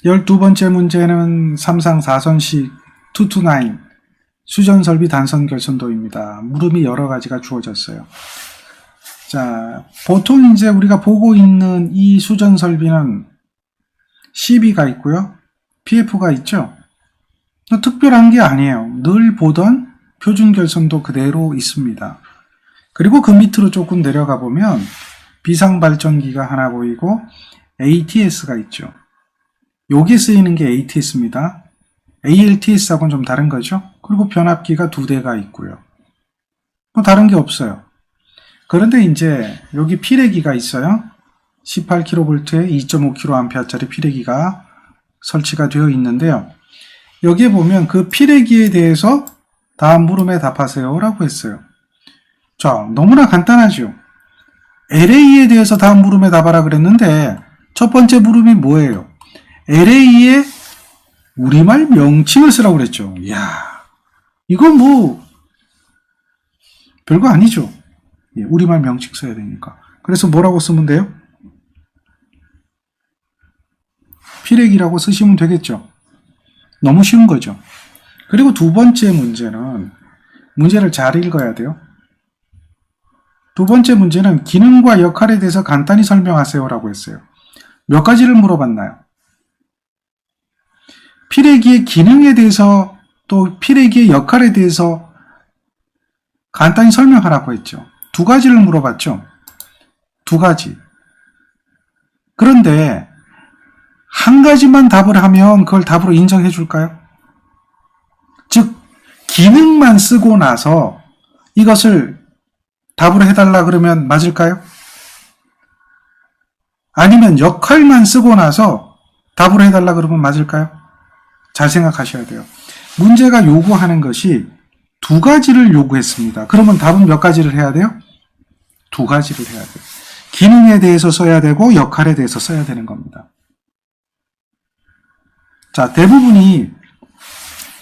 12번째 문제는 삼상 4선식 229 수전설비 단선 결선도입니다. 물음이 여러 가지가 주어졌어요. 자, 보통 이제 우리가 보고 있는 이 수전설비는 CB가 있고요. PF가 있죠. 특별한 게 아니에요. 늘 보던 표준 결선도 그대로 있습니다. 그리고 그 밑으로 조금 내려가 보면 비상발전기가 하나 보이고 ATS가 있죠. 여기 쓰이는 게 ATS입니다. ALTS하고는 좀 다른 거죠. 그리고 변압기가 2대가 있고요. 뭐 다른 게 없어요. 그런데 이제 여기 피레기가 있어요. 18kV에 2.5kA짜리 피레기가 설치가 되어 있는데요. 여기에 보면 그 피레기에 대해서 다음 물음에 답하세요 라고 했어요. 자, 너무나 간단하죠. LA에 대해서 다음 물음에 답하라 그랬는데 첫 번째 물음이 뭐예요? LA의 우리말 명칭을 쓰라고 그랬죠. 이야, 이건 뭐 별거 아니죠. 우리말 명칭 써야 되니까. 그래서 뭐라고 쓰면 돼요? 피레기라고 쓰시면 되겠죠. 너무 쉬운 거죠. 그리고 두 번째 문제는 문제를 잘 읽어야 돼요. 두 번째 문제는 기능과 역할에 대해서 간단히 설명하세요 라고 했어요. 몇 가지를 물어봤나요? 피레기의 기능에 대해서 또 피레기의 역할에 대해서 간단히 설명하라고 했죠. 두 가지를 물어봤죠. 두 가지. 그런데 한 가지만 답을 하면 그걸 답으로 인정해 줄까요? 즉, 기능만 쓰고 나서 이것을 답으로 해달라 그러면 맞을까요? 아니면 역할만 쓰고 나서 답으로 해달라 그러면 맞을까요? 잘 생각하셔야 돼요. 문제가 요구하는 것이 두 가지를 요구했습니다. 그러면 답은 몇 가지를 해야 돼요? 두 가지를 해야 돼요. 기능에 대해서 써야 되고 역할에 대해서 써야 되는 겁니다. 자, 대부분이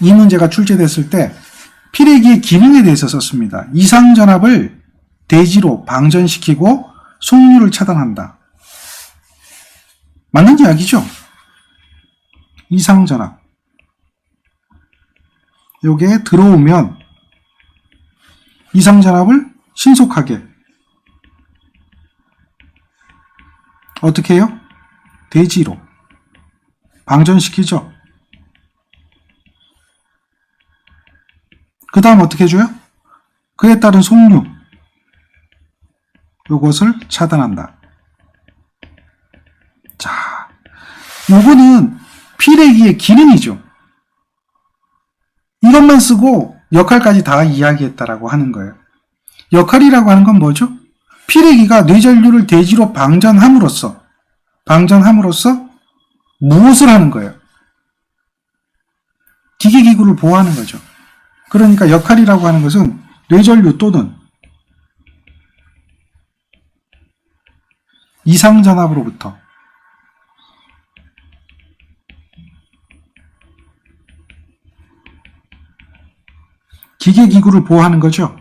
이 문제가 출제됐을 때 피레기의 기능에 대해서 썼습니다. 이상전압을 대지로 방전시키고 속류를 차단한다. 맞는 이야기죠? 이상전압. 요게 들어오면 이상전압을 신속하게 어떻게 해요? 대지로 방전시키죠. 그 다음 어떻게 해줘요? 그에 따른 속류 요것을 차단한다. 자, 요거는 피레기의 기능이죠. 이것만 쓰고 역할까지 다 이야기했다라고 하는 거예요. 역할이라고 하는 건 뭐죠? 피레기가 뇌전류를 대지로 방전함으로써 무엇을 하는 거예요? 기계기구를 보호하는 거죠. 그러니까 역할이라고 하는 것은 뇌전류 또는 이상전압으로부터 기계기구를 보호하는 거죠.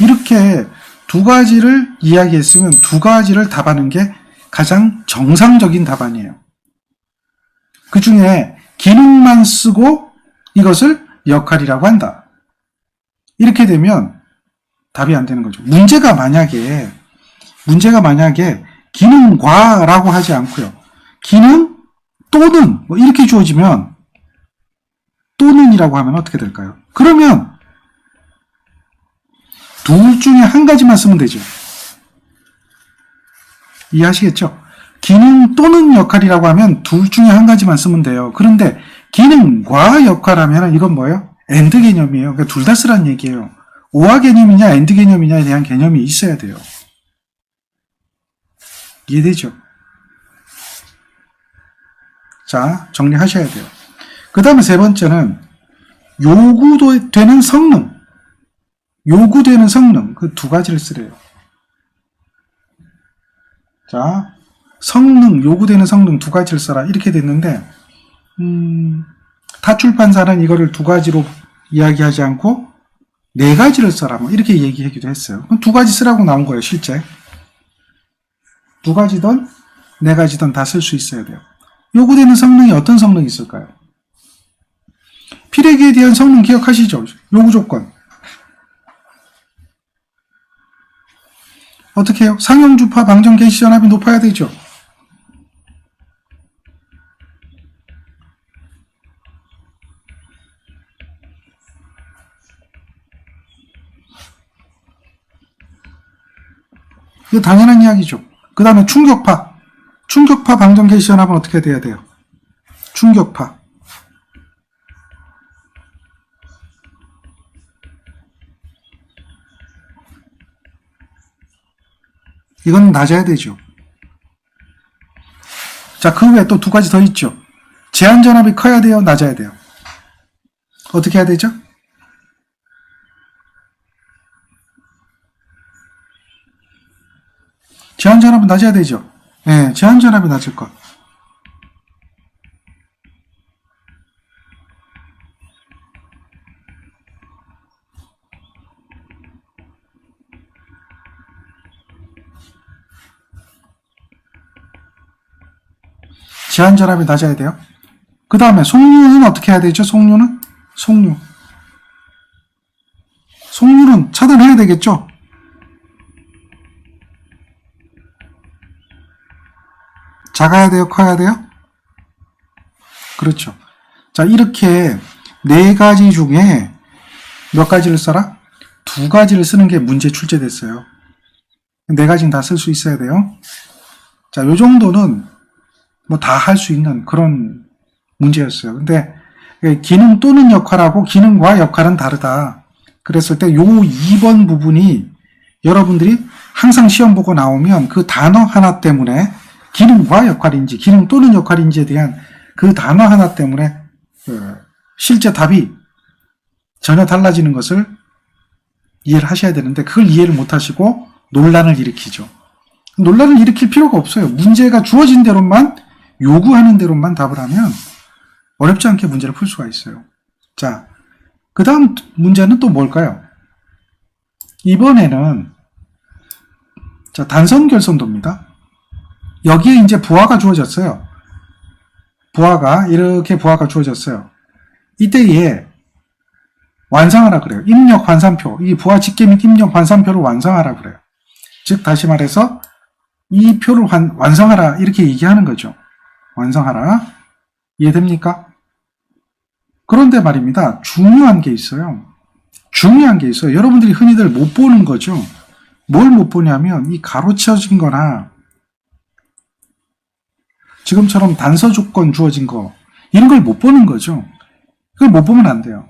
이렇게 두 가지를 이야기했으면 두 가지를 답하는 게 가장 정상적인 답안이에요. 그 중에 기능만 쓰고 이것을 역할이라고 한다. 이렇게 되면 답이 안 되는 거죠. 문제가 만약에 기능과라고 하지 않고요. 기능 또는 뭐 이렇게 주어지면 또는이라고 하면 어떻게 될까요? 그러면 둘 중에 한 가지만 쓰면 되죠. 이해하시겠죠? 기능 또는 역할이라고 하면 둘 중에 한 가지만 쓰면 돼요. 그런데 기능과 역할하면 이건 뭐예요? 엔드 개념이에요. 그러니까 둘 다 쓰란 얘기예요. 오화 개념이냐 엔드 개념이냐에 대한 개념이 있어야 돼요. 이해되죠? 자, 정리하셔야 돼요. 그 다음에 세 번째는 요구되는 성능 그 두 가지를 쓰래요. 자, 요구되는 성능 두 가지를 써라 이렇게 됐는데 타 출판사는 이거를 두 가지로 이야기하지 않고 네 가지를 써라. 뭐 이렇게 얘기하기도 했어요. 그럼 두 가지 쓰라고 나온 거예요, 실제. 두 가지든 네 가지든 다 쓸 수 있어야 돼요. 요구되는 성능이 어떤 성능이 있을까요? 필요기에 대한 성능 기억하시죠? 요구 조건. 어떻게 해요? 상용주파 방정 개시 전압이 높아야 되죠. 이거 당연한 이야기죠. 그 다음에 충격파. 충격파 방정 개시 전압은 어떻게 돼야 돼요? 충격파. 이건 낮아야 되죠. 자, 그 외에 또 두 가지 더 있죠. 제한 전압이 커야 돼요? 낮아야 돼요? 어떻게 해야 되죠? 제한 전압은 낮아야 되죠. 네, 제한 전압이 낮을 것. 제한 전압이 낮아야 돼요. 그 다음에 속류는 어떻게 해야 되죠? 속류는? 속류는 차단해야 되겠죠? 작아야 돼요? 커야 돼요? 그렇죠. 자, 이렇게 네 가지 중에 몇 가지를 써라? 두 가지를 쓰는 게 문제 출제됐어요. 네 가지는 다 쓸 수 있어야 돼요. 자, 요 정도는 뭐 다 할 수 있는 그런 문제였어요. 근데 기능 또는 역할하고 기능과 역할은 다르다. 그랬을 때 요 2번 부분이 여러분들이 항상 시험 보고 나오면 그 단어 하나 때문에 기능과 역할인지 기능 또는 역할인지에 대한 그 단어 하나 때문에 실제 답이 전혀 달라지는 것을 이해를 하셔야 되는데 그걸 이해를 못 하시고 논란을 일으키죠. 논란을 일으킬 필요가 없어요. 문제가 주어진 대로만 요구하는 대로만 답을 하면 어렵지 않게 문제를 풀 수가 있어요. 자, 그 다음 문제는 또 뭘까요? 이번에는 자, 단선 결선도입니다. 여기에 이제 부하가 주어졌어요. 이렇게 부하가 주어졌어요. 이때에 완성하라 그래요. 입력 환산표, 이 부하 집계 및 입력 환산표를 완성하라 그래요. 즉 다시 말해서 이 표를 완성하라 이렇게 얘기하는 거죠. 완성하라. 이해됩니까? 그런데 말입니다. 중요한 게 있어요. 여러분들이 흔히들 못 보는 거죠. 뭘 못 보냐면 이 가로쳐진 거나 지금처럼 단서 조건 주어진 거 이런 걸 못 보는 거죠. 그걸 못 보면 안 돼요.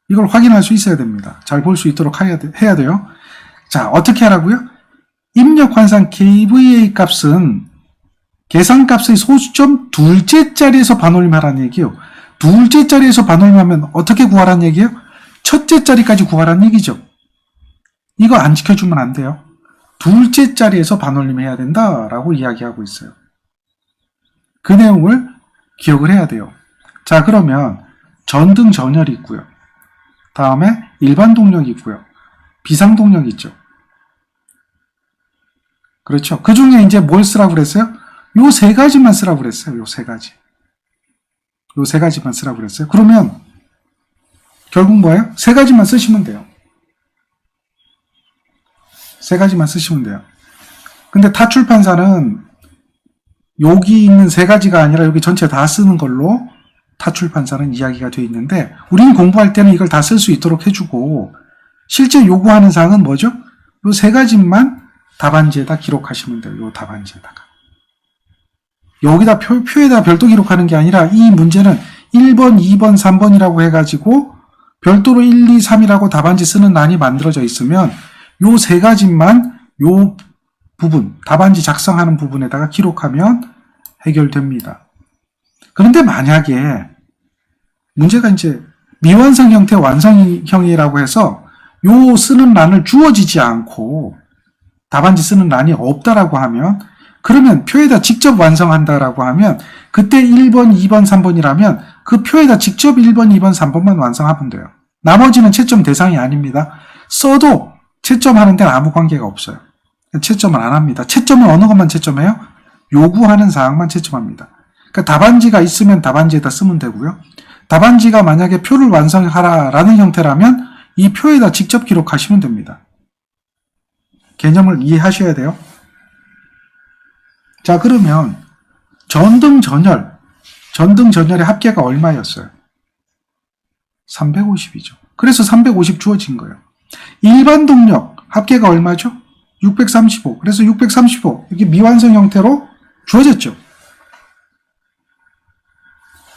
이걸 확인할 수 있어야 됩니다. 잘 볼 수 있도록 해야 돼요. 자, 어떻게 하라고요? 입력 환산 KVA 값은 계산값의 소수점 둘째 자리에서 반올림하라는 얘기예요. 둘째 자리에서 반올림하면 어떻게 구하라는 얘기예요? 첫째 자리까지 구하라는 얘기죠. 이거 안 지켜주면 안 돼요. 둘째 자리에서 반올림해야 된다라고 이야기하고 있어요. 그 내용을 기억을 해야 돼요. 자, 그러면 전등 전열이 있고요. 다음에 일반 동력이 있고요. 비상 동력이 있죠. 그렇죠. 그 중에 이제 뭘 쓰라고 그랬어요? 요 세 가지만 쓰라고 그랬어요. 요 세 가지만 쓰라고 그랬어요. 그러면 결국 뭐예요? 세 가지만 쓰시면 돼요. 세 가지만 쓰시면 돼요. 근데 타출판사는 여기 있는 세 가지가 아니라 여기 전체 다 쓰는 걸로 타출판사는 이야기가 되어 있는데 우리는 공부할 때는 이걸 다 쓸 수 있도록 해주고 실제 요구하는 사항은 뭐죠? 요 세 가지만 답안지에다 기록하시면 돼요. 요 답안지에다가. 여기다 표에다 별도 기록하는 게 아니라 이 문제는 1번, 2번, 3번이라고 해가지고 별도로 1, 2, 3이라고 답안지 쓰는 란이 만들어져 있으면 요 세 가지만 요 부분, 답안지 작성하는 부분에다가 기록하면 해결됩니다. 그런데 만약에 문제가 이제 미완성 형태 완성형이라고 해서 요 쓰는 란을 주어지지 않고 답안지 쓰는 란이 없다라고 하면 그러면 표에다 직접 완성한다라고 하면 그때 1번, 2번, 3번이라면 그 표에다 직접 1번, 2번, 3번만 완성하면 돼요. 나머지는 채점 대상이 아닙니다. 써도 채점하는 데는 아무 관계가 없어요. 채점을 안 합니다. 채점은 어느 것만 채점해요? 요구하는 사항만 채점합니다. 그러니까 답안지가 있으면 답안지에다 쓰면 되고요. 답안지가 만약에 표를 완성하라라는 형태라면 이 표에다 직접 기록하시면 됩니다. 개념을 이해하셔야 돼요. 자, 그러면 전등전열의 합계가 얼마였어요? 350이죠. 그래서 350 주어진 거예요. 일반 동력 합계가 얼마죠? 635. 그래서 635 이게 미완성 형태로 주어졌죠.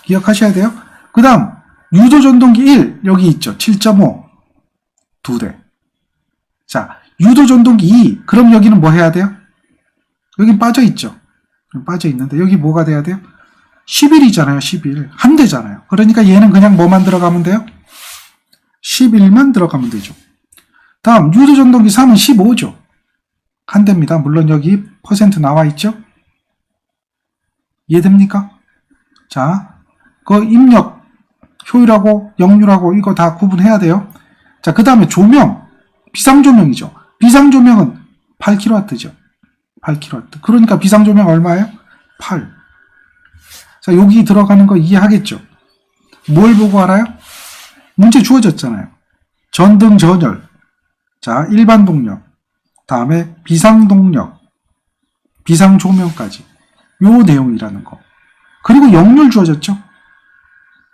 기억하셔야 돼요. 그 다음 유도전동기 1 여기 있죠. 7.5 2대. 자, 유도전동기 2 그럼 여기는 뭐 해야 돼요? 여긴 빠져있죠. 빠져있는데 여기 뭐가 돼야 돼요? 11이잖아요. 11 한 대잖아요. 그러니까 얘는 그냥 뭐만 들어가면 돼요? 11만 들어가면 되죠. 다음 유도전동기 3은 15죠. 한 대입니다. 물론 여기 퍼센트 나와 있죠. 이해됩니까? 자, 그 입력 효율하고 역률하고 이거 다 구분해야 돼요. 자, 그 다음에 조명 비상조명이죠. 비상조명은 8kW죠. 8kW. 그러니까 비상조명 얼마예요? 8. 자, 여기 들어가는 거 이해하겠죠? 뭘 보고 알아요? 문제 주어졌잖아요. 전등 전열. 자, 일반 동력. 다음에 비상동력. 비상조명까지. 요 내용이라는 거. 그리고 역률 주어졌죠?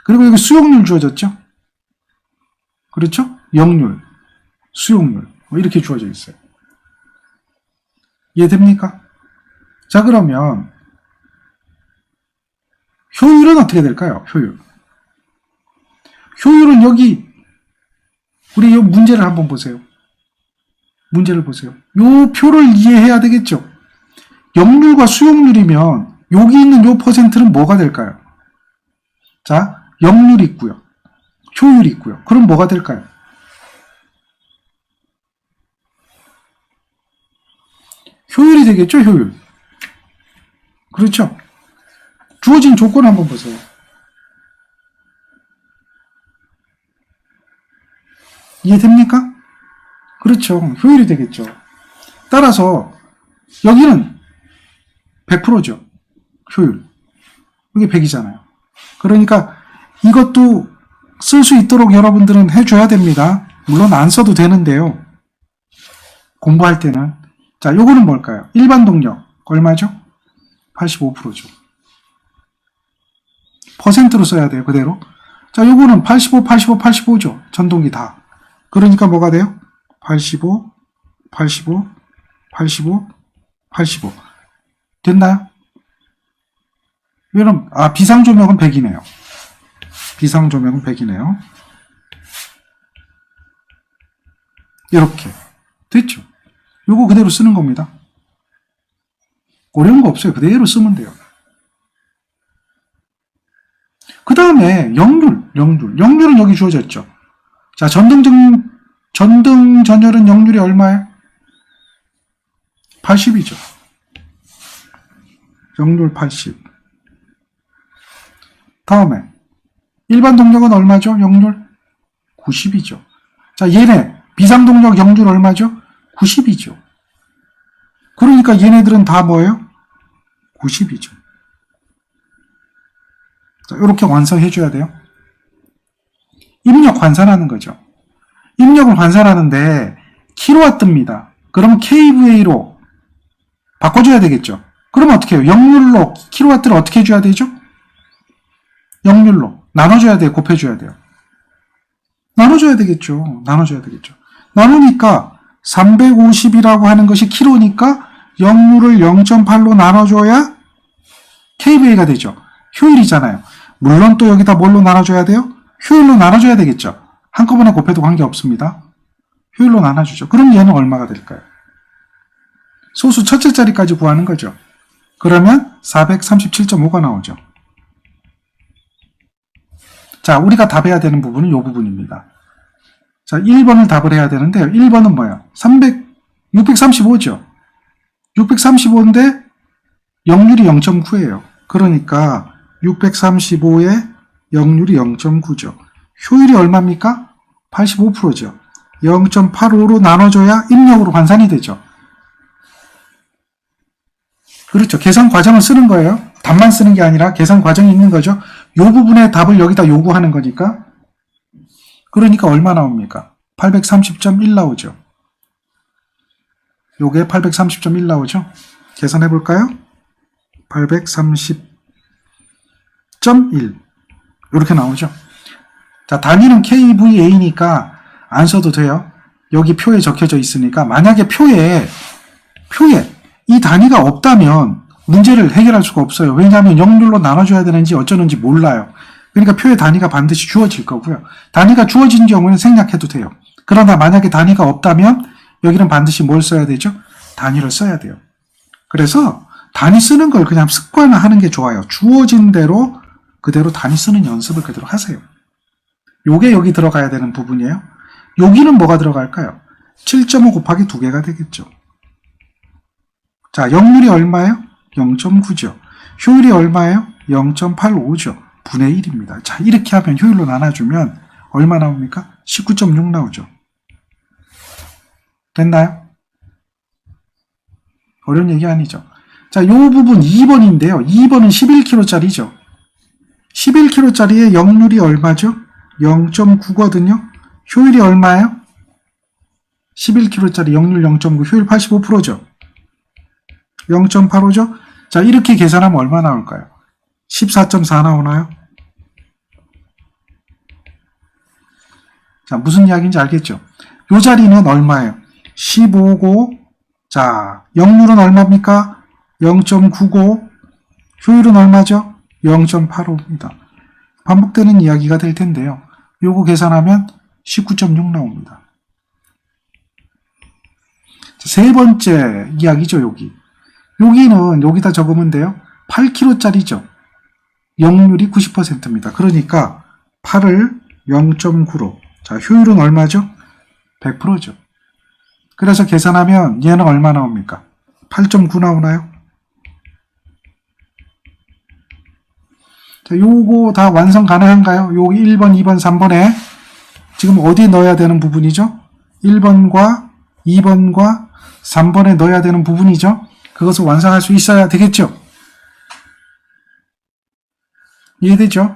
그리고 여기 수용률 주어졌죠? 그렇죠? 역률, 수용률. 뭐 이렇게 주어져 있어요. 이해됩니까? 자, 그러면 효율은 어떻게 될까요? 효율은 여기 우리 이 문제를 한번 보세요. 문제를 보세요. 요 표를 이해해야 되겠죠? 역률과 수용률이면 여기 있는 요 퍼센트는 뭐가 될까요? 자, 역률 있고요. 효율 있고요. 그럼 뭐가 될까요? 효율이 되겠죠? 효율. 그렇죠? 주어진 조건 한번 보세요. 이해됩니까? 그렇죠. 효율이 되겠죠. 따라서 여기는 100%죠. 효율. 이게 100이잖아요. 그러니까 이것도 쓸 수 있도록 여러분들은 해줘야 됩니다. 물론 안 써도 되는데요. 공부할 때는. 자, 요거는 뭘까요? 일반 동력. 얼마죠? 85%죠. 퍼센트로 써야 돼요. 그대로. 자, 요거는 85, 85, 85죠. 전동기 다. 그러니까 뭐가 돼요? 85, 85, 85, 85. 됐나요? 여러분, 비상조명은 100이네요. 비상조명은 100이네요. 이렇게. 됐죠? 요거 그대로 쓰는 겁니다. 어려운 거 없어요. 그대로 쓰면 돼요. 그 다음에 역률은 여기 주어졌죠. 자, 전등전열은 역률이 얼마예요? 80이죠. 역률 80. 다음에 일반 동력은 얼마죠? 역률 90이죠. 자, 얘네 비상동력 역률 얼마죠? 90이죠. 그러니까 얘네들은 다 뭐예요? 90이죠. 자, 이렇게 완성해줘야 돼요. 입력 환산하는 거죠. 입력을 환산하는데 킬로와트입니다. 그러면 kVA로 바꿔줘야 되겠죠. 그러면 어떻게 해요? 역률로 킬로와트를 어떻게 해줘야 되죠? 역률로 나눠줘야 돼요? 곱해줘야 돼요? 나눠줘야 되겠죠. 나누니까 350이라고 하는 것이 킬로니까 역률을 0.8로 나눠줘야 kVA가 되죠. 효율이잖아요. 물론 또 여기다 뭘로 나눠줘야 돼요? 효율로 나눠줘야 되겠죠. 한꺼번에 곱해도 관계없습니다. 효율로 나눠주죠. 그럼 얘는 얼마가 될까요? 소수 첫째 자리까지 구하는 거죠. 그러면 437.5가 나오죠. 자, 우리가 답해야 되는 부분은 이 부분입니다. 자, 1번을 답을 해야 되는데요. 1번은 뭐예요? 635죠. 635인데 역률이 0.9예요. 그러니까 635에 역률이 0.9죠. 효율이 얼마입니까? 85%죠. 0.85로 나눠줘야 입력으로 환산이 되죠. 그렇죠. 계산 과정을 쓰는 거예요. 답만 쓰는 게 아니라 계산 과정이 있는 거죠. 이 부분의 답을 여기다 요구하는 거니까. 그러니까 얼마 나옵니까? 830.1 나오죠. 요게 830.1 나오죠. 계산해 볼까요? 830.1 이렇게 나오죠. 자, 단위는 KVA니까 안 써도 돼요. 여기 표에 적혀져 있으니까 만약에 표에 이 단위가 없다면 문제를 해결할 수가 없어요. 왜냐하면 영률로 나눠줘야 되는지 어쩌는지 몰라요. 그러니까 표에 단위가 반드시 주어질 거고요. 단위가 주어진 경우는 생략해도 돼요. 그러나 만약에 단위가 없다면 여기는 반드시 뭘 써야 되죠? 단위를 써야 돼요. 그래서 단위 쓰는 걸 그냥 습관화하는 게 좋아요. 주어진 대로 그대로 단위 쓰는 연습을 그대로 하세요. 요게 여기 들어가야 되는 부분이에요. 여기는 뭐가 들어갈까요? 7.5 곱하기 2개가 되겠죠. 자, 역률이 얼마예요? 0.9죠. 효율이 얼마예요? 0.85죠. 분의 1입니다. 자, 이렇게 하면 효율로 나눠주면 얼마 나옵니까? 19.6 나오죠. 됐나요? 어려운 얘기 아니죠. 자, 요 부분 2번인데요. 2번은 11kg짜리죠. 11kg짜리의 역률이 얼마죠? 0.9거든요. 효율이 얼마예요? 11kg짜리 역률 0.9, 효율 85%죠. 0.85죠? 자, 이렇게 계산하면 얼마 나올까요? 14.4 나오나요? 자, 무슨 이야기인지 알겠죠? 요 자리는 얼마예요? 15고, 자, 역률은 얼마입니까? 0.95, 효율은 얼마죠? 0.85입니다. 반복되는 이야기가 될 텐데요. 요거 계산하면 19.6 나옵니다. 세 번째 이야기죠, 여기. 여기는 여기다 적으면 돼요. 8kg짜리죠. 역률이 90%입니다. 그러니까 8을 0.9로. 자, 효율은 얼마죠? 100%죠. 그래서 계산하면 얘는 얼마 나옵니까? 8.9 나오나요? 자, 요거 다 완성 가능한가요? 여기 1번, 2번, 3번에 지금 어디에 넣어야 되는 부분이죠? 1번과 2번과 3번에 넣어야 되는 부분이죠? 그것을 완성할 수 있어야 되겠죠? 이해되죠?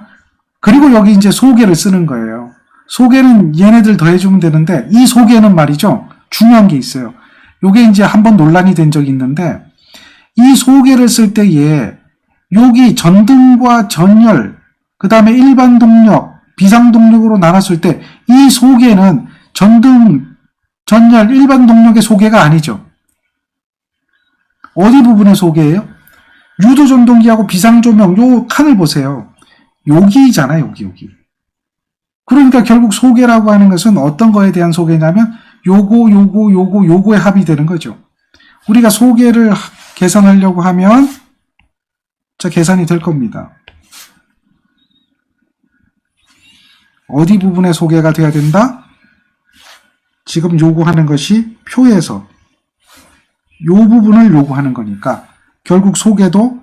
그리고 여기 이제 소개를 쓰는 거예요. 소개는 얘네들 더해주면 되는데, 이 소개는 말이죠. 중요한 게 있어요. 요게 이제 한번 논란이 된 적이 있는데, 이 소개를 쓸 때에, 여기 전등과 전열, 그 다음에 일반 동력, 비상 동력으로 나눴을 때, 이 소개는 전등, 전열, 일반 동력의 소개가 아니죠. 어디 부분의 소개예요? 유도 전동기하고 비상 조명, 요 칸을 보세요. 여기잖아요, 여기. 그러니까 결국 소개라고 하는 것은 어떤 거에 대한 소개냐면 요거에 합이 되는 거죠. 우리가 소개를 계산하려고 하면 자, 계산이 될 겁니다. 어디 부분에 소개가 돼야 된다? 지금 요구하는 것이 표에서 요 부분을 요구하는 거니까 결국 소개도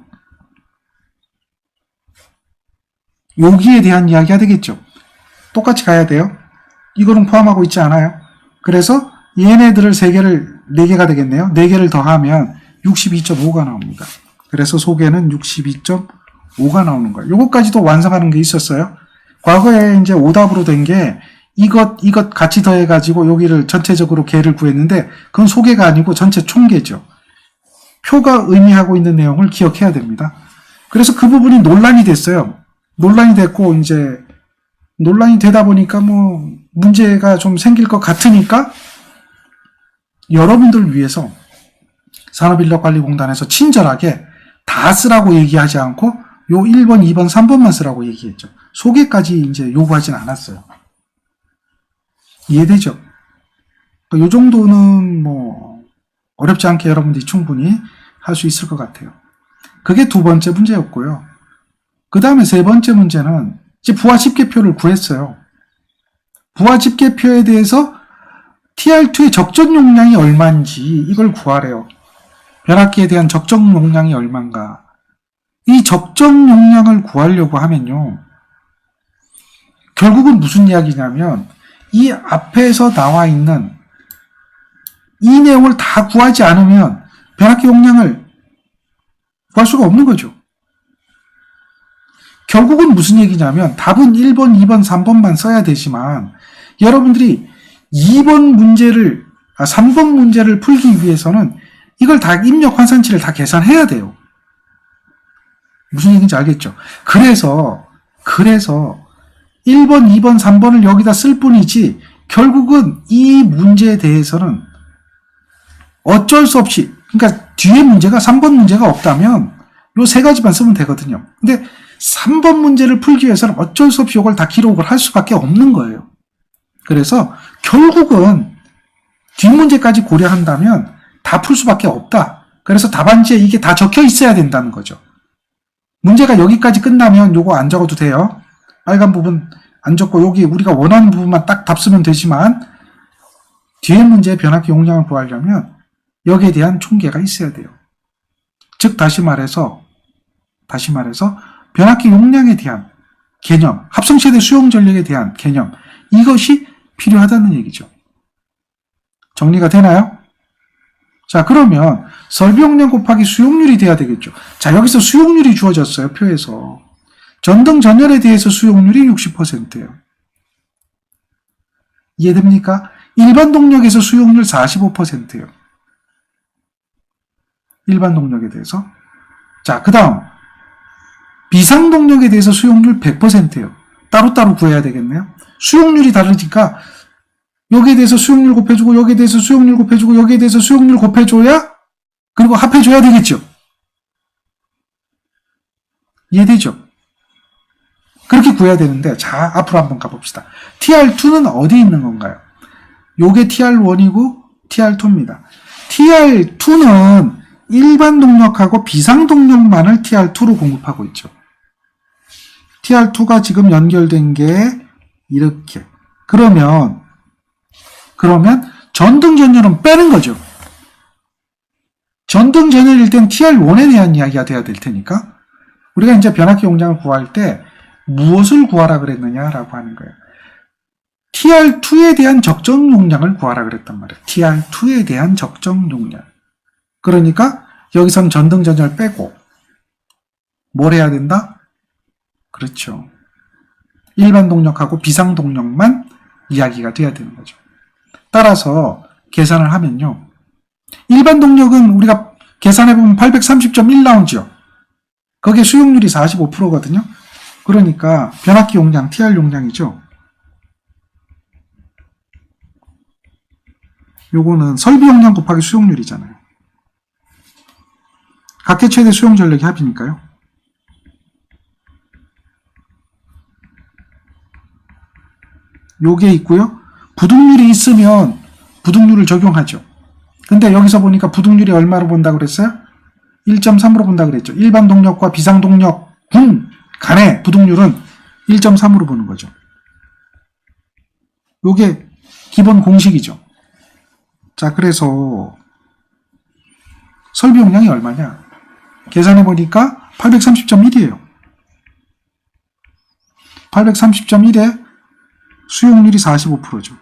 여기에 대한 이야기가 되겠죠. 똑같이 가야 돼요. 이거는 포함하고 있지 않아요. 그래서 얘네들을 4개가 되겠네요. 4개를 더하면 62.5가 나옵니다. 그래서 소개는 62.5가 나오는 거예요. 요것까지도 완성하는 게 있었어요. 과거에 이제 오답으로 된 게 이것 같이 더해가지고 여기를 전체적으로 개를 구했는데 그건 소개가 아니고 전체 총계죠. 표가 의미하고 있는 내용을 기억해야 됩니다. 그래서 그 부분이 논란이 됐어요. 논란이 됐고 이제 논란이 되다 보니까 뭐 문제가 좀 생길 것 같으니까 여러분들 위해서 산업인력관리공단에서 친절하게 다 쓰라고 얘기하지 않고 요 1번, 2번, 3번만 쓰라고 얘기했죠. 소개까지 이제 요구하진 않았어요. 이해되죠? 요 정도는 뭐 어렵지 않게 여러분들이 충분히 할 수 있을 것 같아요. 그게 두 번째 문제였고요. 그 다음에 세 번째 문제는 이제 부하 집계표를 구했어요. 부하 집계표에 대해서 TR2의 적정 용량이 얼마인지 이걸 구하래요. 변압기에 대한 적정 용량이 얼마인가. 이 적정 용량을 구하려고 하면요. 결국은 무슨 이야기냐면 이 앞에서 나와 있는 이 내용을 다 구하지 않으면 변압기 용량을 구할 수가 없는 거죠. 결국은 무슨 얘기냐면 답은 1번, 2번, 3번만 써야 되지만 여러분들이 3번 문제를 풀기 위해서는 이걸 다 입력 환산치를 다 계산해야 돼요. 무슨 얘기인지 알겠죠? 그래서 1번, 2번, 3번을 여기다 쓸 뿐이지 결국은 이 문제에 대해서는 어쩔 수 없이, 그러니까 뒤에 문제가 3번 문제가 없다면 요 세 가지만 쓰면 되거든요. 근데 3번 문제를 풀기 위해서는 어쩔 수 없이 이걸 다 기록을 할 수밖에 없는 거예요. 그래서 결국은 뒷문제까지 고려한다면 다 풀 수밖에 없다. 그래서 답안지에 이게 다 적혀 있어야 된다는 거죠. 문제가 여기까지 끝나면 요거 안 적어도 돼요. 빨간 부분 안 적고 여기 우리가 원하는 부분만 딱 답 쓰면 되지만 뒤에 문제의 변압기 용량을 구하려면 여기에 대한 총계가 있어야 돼요. 즉 다시 말해서 변압기 용량에 대한 개념, 합성체대 수용 전력에 대한 개념, 이것이 필요하다는 얘기죠. 정리가 되나요? 자, 그러면 설비 용량 곱하기 수용률이 돼야 되겠죠. 자, 여기서 수용률이 주어졌어요, 표에서. 전등 전열에 대해서 수용률이 60%예요. 이해됩니까? 일반 동력에서 수용률 45%예요. 일반 동력에 대해서. 자, 그 다음 비상 동력에 대해서 수용률 100%예요. 따로따로 구해야 되겠네요. 수용률이 다르니까 여기에 대해서 수용률 곱해주고 여기에 대해서 수용률 곱해주고 여기에 대해서 수용률 곱해줘야 그리고 합해줘야 되겠죠. 이해되죠? 그렇게 구해야 되는데 자, 앞으로 한번 가봅시다. TR2는 어디 있는 건가요? 요게 TR1이고 TR2입니다. TR2는 일반 동력하고 비상 동력만을 TR2로 공급하고 있죠. TR2가 지금 연결된 게 이렇게. 그러면 전등 전열은 빼는 거죠. 전등 전열일 땐 TR1에 대한 이야기가 돼야 될 테니까 우리가 이제 변압기 용량을 구할 때 무엇을 구하라 그랬느냐라고 하는 거예요. TR2에 대한 적정 용량을 구하라 그랬단 말이에요. TR2에 대한 적정 용량. 그러니까 여기선 전등 전열 빼고 뭘 해야 된다? 그렇죠. 일반 동력하고 비상 동력만 이야기가 돼야 되는 거죠. 따라서 계산을 하면요. 일반 동력은 우리가 계산해보면 830.1 나오죠. 거기에 수용률이 45%거든요. 그러니까 변압기 용량, TR 용량이죠. 요거는 설비 용량 곱하기 수용률이잖아요. 각계 최대 수용 전력의 합이니까요. 요게 있고요. 부등률이 있으면 부등률을 적용하죠. 근데 여기서 보니까 부등률이 얼마로 본다고 그랬어요? 1.3으로 본다고 그랬죠. 일반 동력과 비상 동력 간의 부등률은 1.3으로 보는 거죠. 요게 기본 공식이죠. 자, 그래서 설비 용량이 얼마냐? 계산해 보니까 830.1이에요. 830.1에 수용률이 45%죠.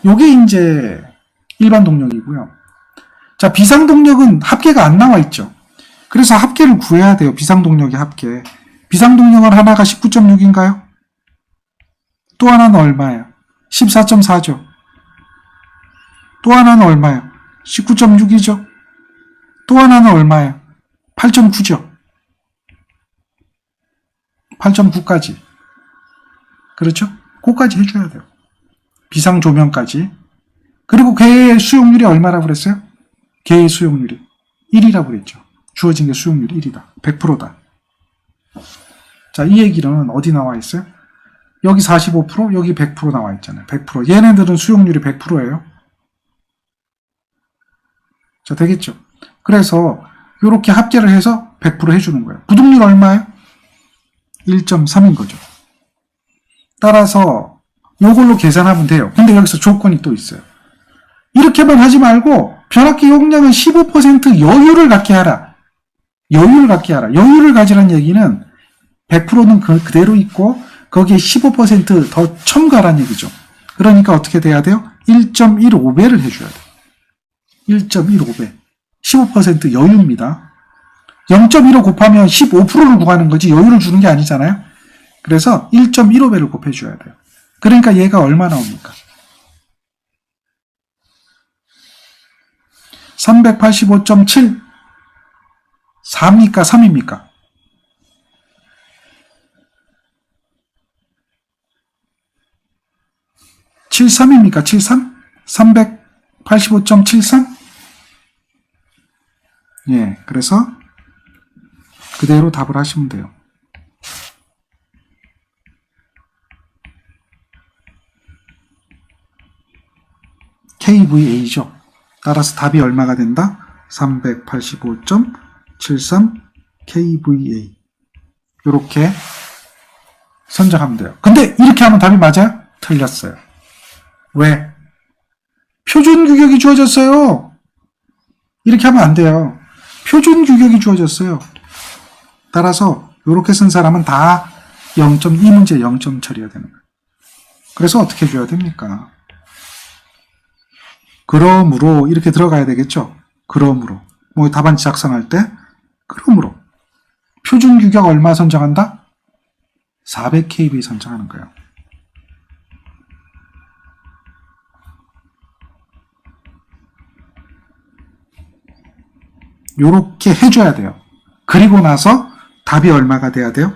요게 이제 일반 동력이고요. 자, 비상 동력은 합계가 안 나와 있죠. 그래서 합계를 구해야 돼요. 비상 동력의 합계. 비상 동력은 하나가 19.6인가요? 또 하나는 얼마예요? 14.4죠. 또 하나는 얼마예요? 19.6이죠. 또 하나는 얼마예요? 8.9죠. 8.9까지. 그렇죠? 그거까지 해줘야 돼요. 비상 조명까지. 그리고 걔의 수용률이 얼마라고 그랬어요? 걔의 수용률이 1이라고 그랬죠. 주어진 게 수용률이 1이다. 100%다. 자, 이 얘기는 어디 나와 있어요? 여기 45%, 여기 100% 나와 있잖아요. 100%. 얘네들은 수용률이 100%예요. 자, 되겠죠? 그래서 이렇게 합계를 해서 100% 해주는 거예요. 부등률 얼마예요? 1.3인 거죠. 따라서 이걸로 계산하면 돼요. 근데 여기서 조건이 또 있어요. 이렇게만 하지 말고 변압기 용량은 15% 여유를 갖게 하라. 여유를 갖게 하라. 여유를 가지라는 얘기는 100%는 그대로 있고 거기에 15%더 첨가란 얘기죠. 그러니까 어떻게 돼야 돼요? 1.15배를 해줘야 돼요. 1.15배. 15% 여유입니다. 0.15 곱하면 15%를 구하는 거지 여유를 주는 게 아니잖아요. 그래서 1.15배를 곱해줘야 돼요. 그러니까 얘가 얼마 나옵니까? 385.7 4입니까? 3입니까? 73입니까? 73? 385.73? 예, 그래서 그대로 답을 하시면 돼요. KVA죠. 따라서 답이 얼마가 된다? 385.73 KVA. 이렇게 선정하면 돼요. 근데 이렇게 하면 답이 맞아요? 틀렸어요. 왜? 표준 규격이 주어졌어요. 이렇게 하면 안 돼요. 표준 규격이 주어졌어요. 따라서 이렇게 쓴 사람은 다 0.2 문제 0점 처리해야 되는 거예요. 그래서 어떻게 해줘야 됩니까? 그러므로 이렇게 들어가야 되겠죠. 그러므로 뭐 답안지 작성할 때 그러므로 표준 규격 얼마 선정한다? 400kb 선정하는 거예요. 요렇게 해줘야 돼요. 그리고 나서 답이 얼마가 돼야 돼요?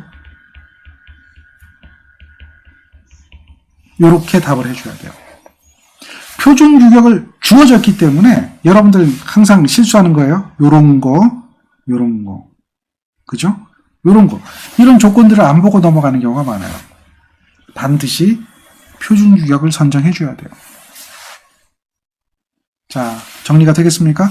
요렇게 답을 해줘야 돼요. 표준 규격을 주어졌기 때문에 여러분들 항상 실수하는 거예요. 요런 거, 요런 거. 그죠? 요런 거. 이런 조건들을 안 보고 넘어가는 경우가 많아요. 반드시 표준 규격을 선정해 줘야 돼요. 자, 정리가 되겠습니까?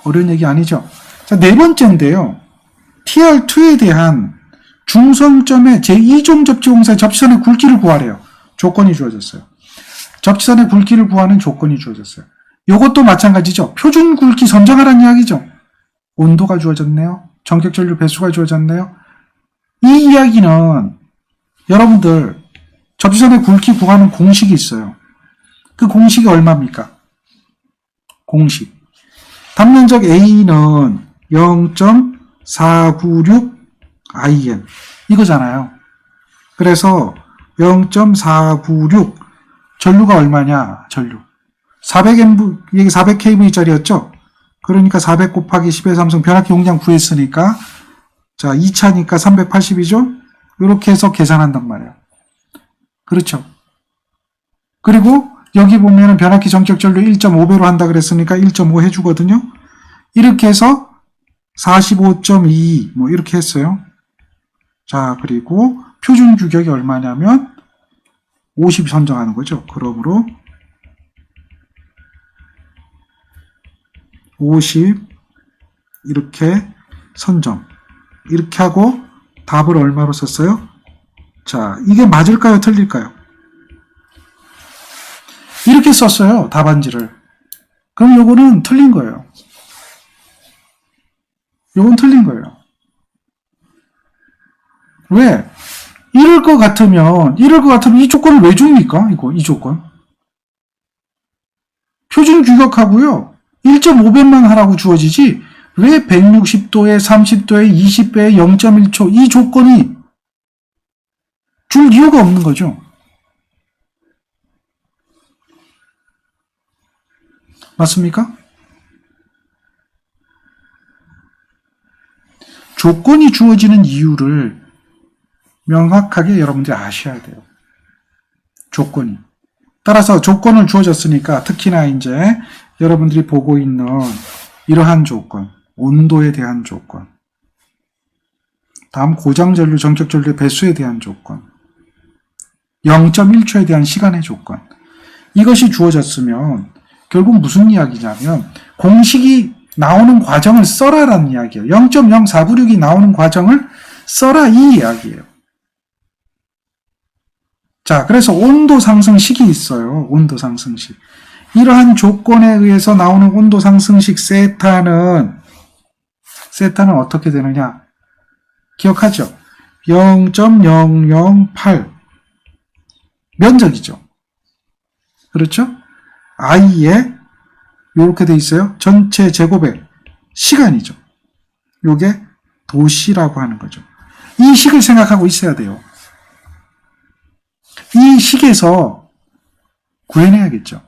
어려운 얘기 아니죠? 자, 네 번째인데요. TR2에 대한 중성점의 제2종 접지공사의 접지선의 굵기를 구하래요. 조건이 주어졌어요. 접지선의 굵기를 구하는 조건이 주어졌어요. 이것도 마찬가지죠. 표준 굵기 선정하라는 이야기죠. 온도가 주어졌네요. 전격 전류 배수가 주어졌네요. 이 이야기는 여러분들 접지선의 굵기 구하는 공식이 있어요. 그 공식이 얼마입니까? 공식. 단면적 A는 0.496 IN 이거잖아요. 그래서 0.496 전류가 얼마냐? 전류 400M, 이게 400kV짜리였죠? 그러니까 400 곱하기 10의 3승 변압기 용량 구했으니까 자 2차니까 380이죠? 이렇게 해서 계산한단 말이에요. 그렇죠? 그리고 여기 보면은 변압기 전격 전류 1.5배로 한다 그랬으니까 1.5 해주거든요. 이렇게 해서 45.2 뭐 이렇게 했어요. 자, 그리고 표준 규격이 얼마냐면 50 선정하는 거죠. 그러므로 50 이렇게 선정. 이렇게 하고 답을 얼마로 썼어요? 자, 이게 맞을까요? 틀릴까요? 이렇게 썼어요. 답안지를. 그럼 요거는 틀린 거예요. 요건 틀린 거예요. 왜? 이럴 것 같으면 이 조건을 왜 줍니까? 이 조건. 표준 규격하고요. 1.5배만 하라고 주어지지 왜 160도에 30도에 20배에 0.1초 이 조건이 줄 이유가 없는 거죠. 맞습니까? 조건이 주어지는 이유를 명확하게 여러분들이 아셔야 돼요. 조건이. 따라서 조건을 주어졌으니까 특히나 이제 여러분들이 보고 있는 이러한 조건, 온도에 대한 조건, 다음 고장전류, 전격전류의 배수에 대한 조건, 0.1초에 대한 시간의 조건, 이것이 주어졌으면 결국 무슨 이야기냐면 공식이 나오는 과정을 써라라는 이야기예요. 0.0496이 나오는 과정을 써라 이 이야기예요. 자, 그래서 온도 상승식이 있어요. 온도 상승식. 이러한 조건에 의해서 나오는 온도 상승식 세타는 세타는 어떻게 되느냐? 기억하죠? 0.008 면적이죠. 그렇죠? i에 이렇게 돼 있어요. 전체 제곱의 시간이죠. 요게 도시라고 하는 거죠. 이 식을 생각하고 있어야 돼요. 이 식에서 구해내야겠죠.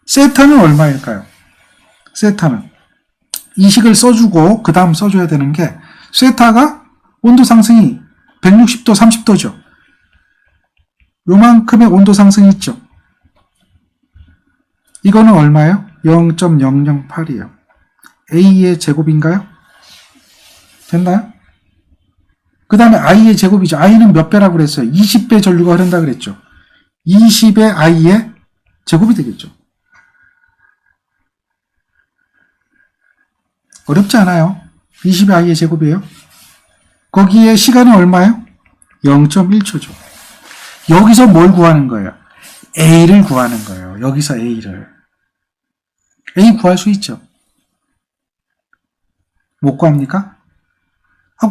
세타는 얼마일까요? 세타는 이 식을 써주고 그 다음 써줘야 되는 게 세타가 온도 상승이 160도, 30도죠. 요만큼의 온도 상승이 있죠. 이거는 얼마예요? 0.008이에요. A의 제곱인가요? 됐나요? 그 다음에 I의 제곱이죠. I는 몇 배라고 그랬어요? 20배 전류가 흐른다 그랬죠. 20의 I의 제곱이 되겠죠. 어렵지 않아요. 20의 I의 제곱이에요. 거기에 시간은 얼마예요? 0.1초죠. 여기서 뭘 구하는 거예요? A를 구하는 거예요. 여기서 A를. A 구할 수 있죠. 못 구합니까?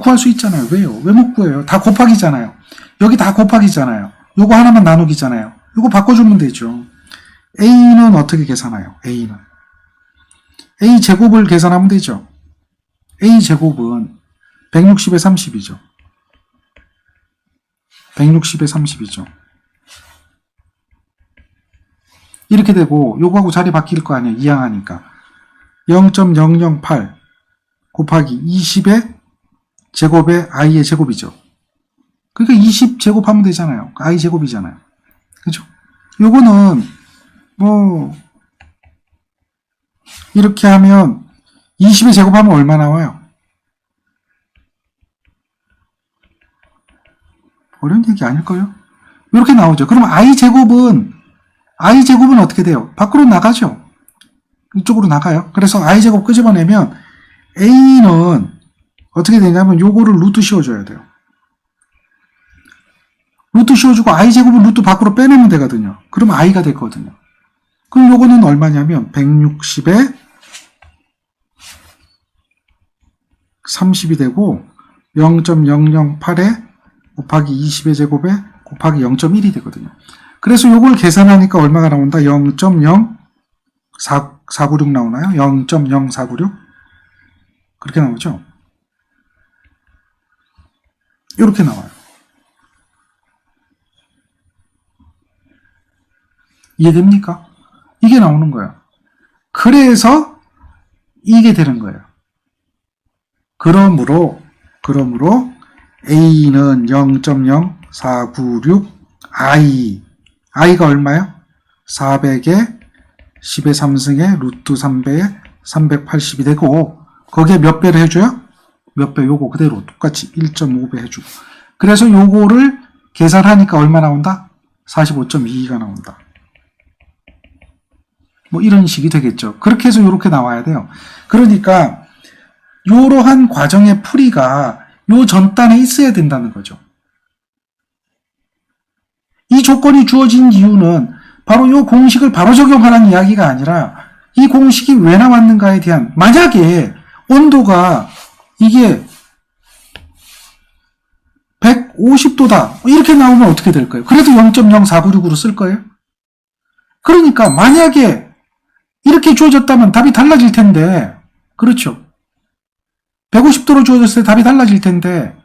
구할 수 있잖아요. 왜요? 왜 못 구해요? 다 곱하기잖아요. 여기 다 곱하기잖아요. 요거 하나만 나누기잖아요. 요거 바꿔주면 되죠. A는 어떻게 계산해요? A는 A 제곱을 계산하면 되죠. A 제곱은 160에 30이죠. 160에 30이죠. 이렇게 되고 요거하고 자리 바뀔 거 아니에요. 이항하니까 0.008 곱하기 20의 제곱의 i의 제곱이죠. 그러니까 20 제곱하면 되잖아요. i 제곱이잖아요. 그죠? 요거는 뭐 이렇게 하면 20의 제곱하면 얼마 나와요? 어려운 얘기 아닐까요? 이렇게 나오죠. 그럼 i 제곱은 어떻게 돼요? 밖으로 나가죠. 이쪽으로 나가요. 그래서 i 제곱 끄집어내면 a는 어떻게 되냐면 요거를 루트 씌워줘야 돼요. 루트 씌워주고 i 제곱은 루트 밖으로 빼내면 되거든요. 그럼 i가 됐거든요. 그럼 요거는 얼마냐면 160에 30이 되고 0.008에 곱하기 20의 제곱에 곱하기 0.1이 되거든요. 그래서 요걸 계산하니까 얼마가 나온다? 0.0496 나오나요? 0.0496? 그렇게 나오죠? 이렇게 나와요. 이해됩니까? 이게 나오는 거예요. 그래서 이게 되는 거예요. 그러므로 A는 0.0496 i가 얼마요? 400에 10의 3승에 루트 3배에 380이 되고 거기에 몇 배를 해줘요? 몇 배? 요거 그대로 똑같이 1.5배 해주고 그래서 요거를 계산하니까 얼마 나온다? 45.22가 나온다. 뭐 이런 식이 되겠죠. 그렇게 해서 이렇게 나와야 돼요. 그러니까 이러한 과정의 풀이가 요 전단에 있어야 된다는 거죠. 이 조건이 주어진 이유는 바로 요 공식을 바로 적용하라는 이야기가 아니라 이 공식이 왜 나왔는가에 대한 만약에 온도가 이게 150도다 이렇게 나오면 어떻게 될까요? 그래도 0.0496으로 쓸 거예요? 그러니까 만약에 이렇게 주어졌다면 답이 달라질 텐데 그렇죠? 150도로 주어졌을 때 답이 달라질 텐데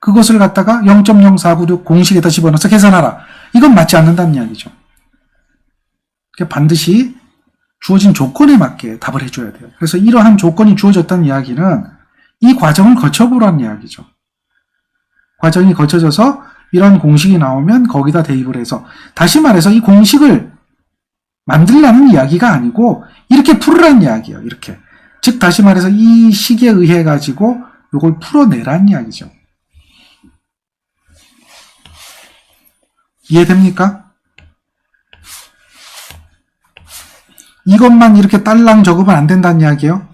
그것을 갖다가 0.0496 공식에다 집어넣어서 계산하라. 이건 맞지 않는다는 이야기죠. 그러니까 반드시 주어진 조건에 맞게 답을 해줘야 돼요. 그래서 이러한 조건이 주어졌다는 이야기는 이 과정을 거쳐보라는 이야기죠. 과정이 거쳐져서 이런 공식이 나오면 거기다 대입을 해서 다시 말해서 이 공식을 만들라는 이야기가 아니고 이렇게 풀으라는 이야기예요. 이렇게. 즉 다시 말해서 이 식에 의해 가지고 이걸 풀어내라는 이야기죠. 이해됩니까? 이것만 이렇게 딸랑 적으면 안 된다는 이야기예요.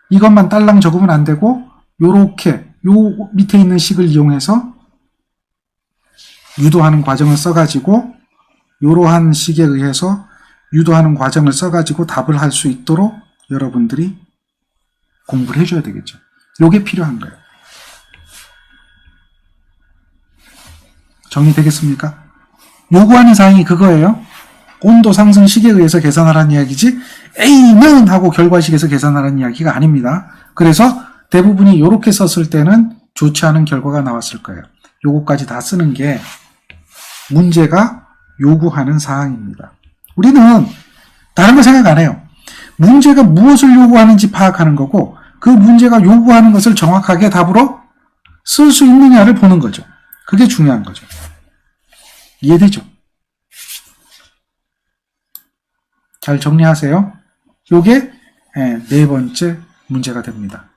이것만 딸랑 적으면 안 되고 요렇게 요 밑에 있는 식을 이용해서 유도하는 과정을 써가지고 요러한 식에 의해서 유도하는 과정을 써가지고 답을 할 수 있도록 여러분들이 공부를 해줘야 되겠죠. 요게 필요한 거예요. 정리되겠습니까? 요구하는 사항이 그거예요. 온도 상승 식에 의해서 계산하라는 이야기지 A는 하고 결과식에서 계산하라는 이야기가 아닙니다. 그래서 대부분이 이렇게 썼을 때는 좋지 않은 결과가 나왔을 거예요. 요거까지 다 쓰는 게 문제가 요구하는 사항입니다. 우리는 다른 거 생각 안 해요. 문제가 무엇을 요구하는지 파악하는 거고 그 문제가 요구하는 것을 정확하게 답으로 쓸 수 있느냐를 보는 거죠. 그게 중요한 거죠. 이해되죠? 잘 정리하세요. 요게 네 번째 문제가 됩니다.